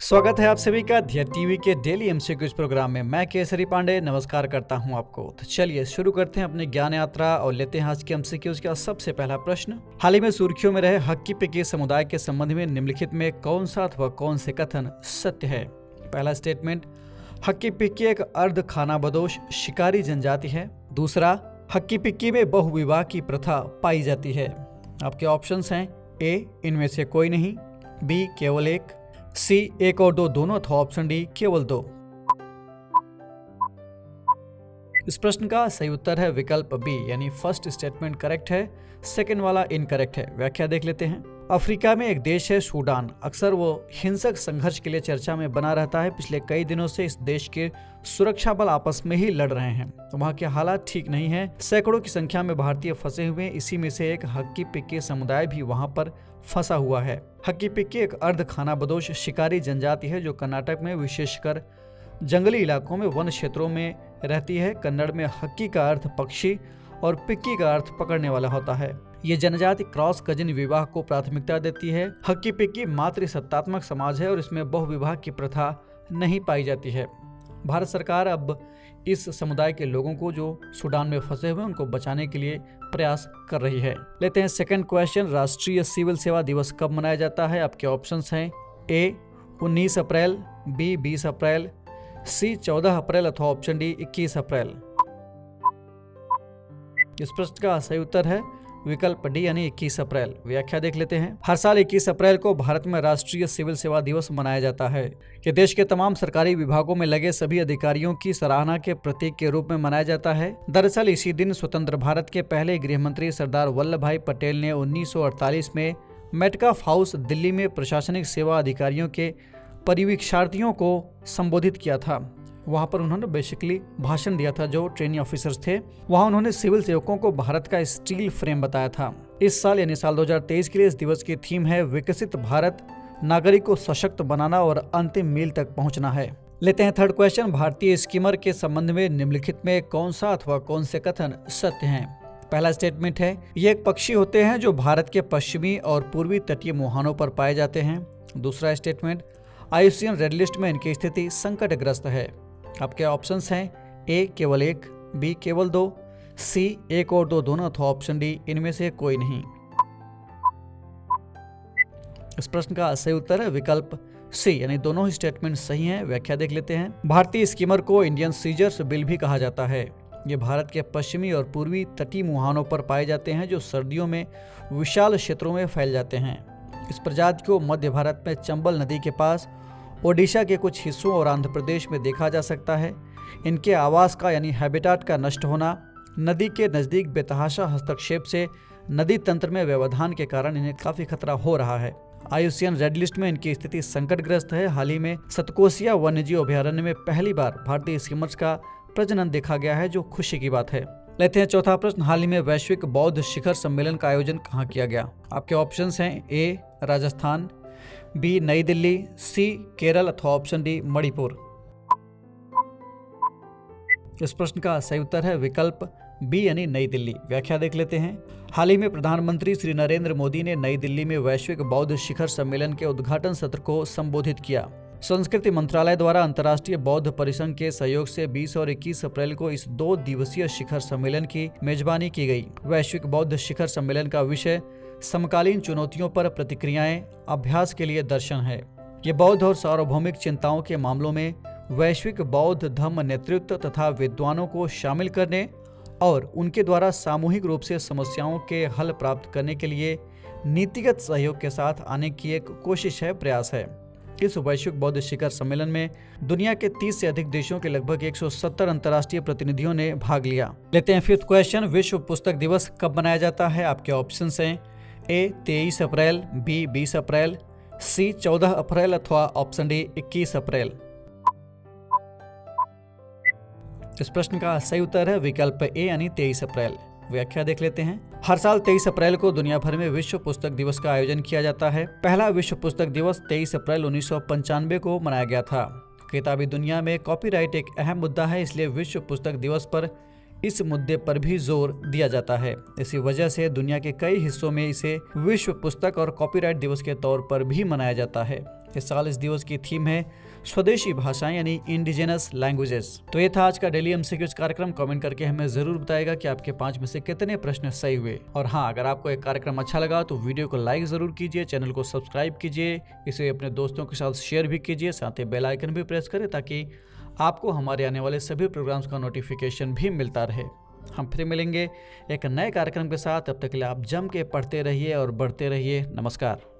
स्वागत है आप सभी का धिया टीवी के डेली एमसीक्यूज प्रोग्राम में। मैं केसरी पांडे नमस्कार करता हूं आपको। तो चलिए शुरू करते हैं अपनी ज्ञान यात्रा और लेते हैं आज के एमसीक्यूज का सबसे पहला प्रश्न। हाल ही में सुर्खियों में रहे हक्की पिक्की समुदाय के संबंध में निम्नलिखित में कौन सा अथवा कौन से कथन सत्य है। पहला स्टेटमेंट, हक्की पिक्की एक अर्ध खानाबदोश शिकारी जनजाति है। दूसरा, हक्की पिक्की में बहुविवाह की प्रथा पाई जाती है। आपके ऑप्शंस हैं ए इनमें से कोई नहीं, बी केवल एक, सी एक और दो दोनों अथवा ऑप्शन डी केवल दो। इस प्रश्न का सही उत्तर है विकल्प बी, यानी फर्स्ट स्टेटमेंट करेक्ट है, सेकंड वाला इनकरेक्ट है। व्याख्या देख लेते हैं। अफ्रीका में एक देश है सूडान। अक्सर वो हिंसक संघर्ष के लिए चर्चा में बना रहता है। पिछले कई दिनों से इस देश के सुरक्षा बल आपस में ही लड़ रहे हैं, तो वहाँ के हालात ठीक नहीं है। सैकड़ों की संख्या में भारतीय फंसे हुए हैं। इसी में से एक हक्की पिक्की समुदाय भी वहाँ पर फंसा हुआ है। हक्की पिक्की एक अर्ध खानाबदोश शिकारी जनजाति है जो कर्नाटक में विशेषकर जंगली इलाकों में वन क्षेत्रों में रहती है। कन्नड़ में हक्की का अर्थ पक्षी और पिक्की का अर्थ पकड़ने वाला होता है। ये जनजाति क्रॉस कजिन विवाह को प्राथमिकता देती है। हक्की पिक्की मातृसत्तात्मक समाज है और इसमें बहुविवाह की प्रथा नहीं पाई जाती है। भारत सरकार अब इस समुदाय के लोगों को जो सूडान में फंसे हुए उनको बचाने के लिए प्रयास कर रही है। लेते हैं सेकंड क्वेश्चन, राष्ट्रीय सिविल सेवा दिवस कब मनाया जाता है। आपके ऑप्शंस हैं ए 19 अप्रैल, बी 20 अप्रैल, सी 14 अप्रैल अथवा ऑप्शन डी 21 अप्रैल। इस प्रश्न का सही उत्तर है विकल्प डी, यानी 21 अप्रैल। व्याख्या देख लेते हैं। हर साल 21 अप्रैल को भारत में राष्ट्रीय सिविल सेवा दिवस मनाया जाता है। ये देश के तमाम सरकारी विभागों में लगे सभी अधिकारियों की सराहना के प्रतीक के रूप में मनाया जाता है। दरअसल इसी दिन स्वतंत्र भारत के पहले गृह मंत्री सरदार वल्लभ भाई पटेल ने 1948 में मेटकाफ हाउस दिल्ली में प्रशासनिक सेवा अधिकारियों के परिवीक्षार्थियों को संबोधित किया था। वहाँ पर उन्होंने बेसिकली भाषण दिया था। जो ट्रेनी ऑफिसर्स थे वहाँ उन्होंने सिविल सेवकों को भारत का स्टील फ्रेम बताया था। इस साल यानी साल 2023 के लिए इस दिवस की थीम है विकसित भारत, नागरिक को सशक्त बनाना और अंतिम मील तक पहुँचना है। लेते हैं थर्ड क्वेश्चन, भारतीय स्कीमर के संबंध में निम्नलिखित में कौन सा अथवा कौन से कथन सत्य हैं। पहला स्टेटमेंट है, ये एक पक्षी होते हैं जो भारत के पश्चिमी और पूर्वी तटीय मुहानों पर पाए जाते हैं। दूसरा स्टेटमेंट, IUCN रेड लिस्ट में इनकी स्थिति संकटग्रस्त है। आपके ऑप्शंस हैं ए केवल एक, बी केवल दो, सी एक और दो दोनों अथवा ऑप्शन डी इनमें से कोई नहीं। इस प्रश्न का सही उत्तर है विकल्प सी, यानी दोनों ही स्टेटमेंट सही हैं। व्याख्या देख लेते हैं। भारतीय स्कीमर को इंडियन सीजर्स बिल भी कहा जाता है। ये भारत के पश्चिमी और पूर्वी तटीय मुहानों पर पाए जाते हैं जो सर्दियों में विशाल क्षेत्रों में फैल जाते हैं। इस प्रजाति को मध्य भारत में चंबल नदी के पास, ओडिशा के कुछ हिस्सों और आंध्र प्रदेश में देखा जा सकता है। इनके आवास का यानी हैबिटाट का नष्ट होना, नदी के नज़दीक बेतहाशा हस्तक्षेप से नदी तंत्र में व्यवधान के कारण इन्हें काफ़ी खतरा हो रहा है। IUCN रेड लिस्ट में इनकी स्थिति संकटग्रस्त है। हाल ही में सतकोसिया वन्यजीव अभयारण्य में पहली बार भारतीय स्कीमर्स का प्रजनन देखा गया है, जो खुशी की बात है। लेते हैं चौथा प्रश्न, हाल ही में वैश्विक बौद्ध शिखर सम्मेलन का आयोजन कहाँ किया गया। आपके ऑप्शंस हैं ए राजस्थान, बी नई दिल्ली, सी केरल अथवा ऑप्शन डी मणिपुर। इस प्रश्न का सही उत्तर है विकल्प बी, यानी नई दिल्ली। व्याख्या देख लेते हैं। हाल ही में प्रधानमंत्री श्री नरेंद्र मोदी ने नई दिल्ली में वैश्विक बौद्ध शिखर सम्मेलन के उद्घाटन सत्र को संबोधित किया। संस्कृति मंत्रालय द्वारा अंतर्राष्ट्रीय बौद्ध परिसंघ के सहयोग से 20 और 21 अप्रैल को इस 2 दिवसीय शिखर सम्मेलन की मेजबानी की गई। वैश्विक बौद्ध शिखर सम्मेलन का विषय समकालीन चुनौतियों पर प्रतिक्रियाएं, अभ्यास के लिए दर्शन है। ये बौद्ध और सार्वभौमिक चिंताओं के मामलों में वैश्विक बौद्ध धम्म नेतृत्व तथा विद्वानों को शामिल करने और उनके द्वारा सामूहिक रूप से समस्याओं के हल प्राप्त करने के लिए नीतिगत सहयोग के साथ आने की एक कोशिश है, प्रयास है। इस वैश्विक बौद्ध शिखर सम्मेलन में दुनिया के 30 से अधिक देशों के लगभग 170 अंतर्राष्ट्रीय प्रतिनिधियों ने भाग लिया। लेते हैं फिफ्थ क्वेश्चन, विश्व पुस्तक दिवस कब मनाया जाता है। आपके ऑप्शंस हैं ए 23 अप्रैल, बी 20 अप्रैल, सी 14 अप्रैल अथवा ऑप्शन डी 21 अप्रैल। इस प्रश्न का सही उत्तर है विकल्प ए, यानी 23 अप्रैल। व्याख्या देख लेते हैं। हर साल 23 अप्रैल को दुनिया भर में विश्व पुस्तक दिवस का आयोजन किया जाता है। पहला विश्व पुस्तक दिवस 23 अप्रैल 1995 को मनाया गया था। किताबी दुनिया में कॉपीराइट एक अहम मुद्दा है, इसलिए विश्व पुस्तक दिवस पर इस मुद्दे पर भी जोर दिया जाता है। इसी वजह से दुनिया के कई हिस्सों में इसे विश्व पुस्तक और कॉपीराइट दिवस के तौर पर भी मनाया जाता है। इस साल इस दिवस की थीम है स्वदेशी भाषाएं यानी इंडिजिनस लैंग्वेजेस। तो ये था आज का डेली एमसीक्यूज कार्यक्रम। कमेंट करके हमें जरूर बताएगा कि आपके 5 में से कितने प्रश्न सही हुए। और हाँ, अगर आपको एक कार्यक्रम अच्छा लगा तो वीडियो को लाइक जरूर कीजिए, चैनल को सब्सक्राइब कीजिए, इसे अपने दोस्तों के साथ शेयर भी कीजिए, साथ ही बेल आइकन भी प्रेस करें ताकि आपको हमारे आने वाले सभी प्रोग्राम्स का नोटिफिकेशन भी मिलता रहे। हम फिर मिलेंगे एक नए कार्यक्रम के साथ। तब तक के लिए आप जम के पढ़ते रहिए और बढ़ते रहिए। नमस्कार।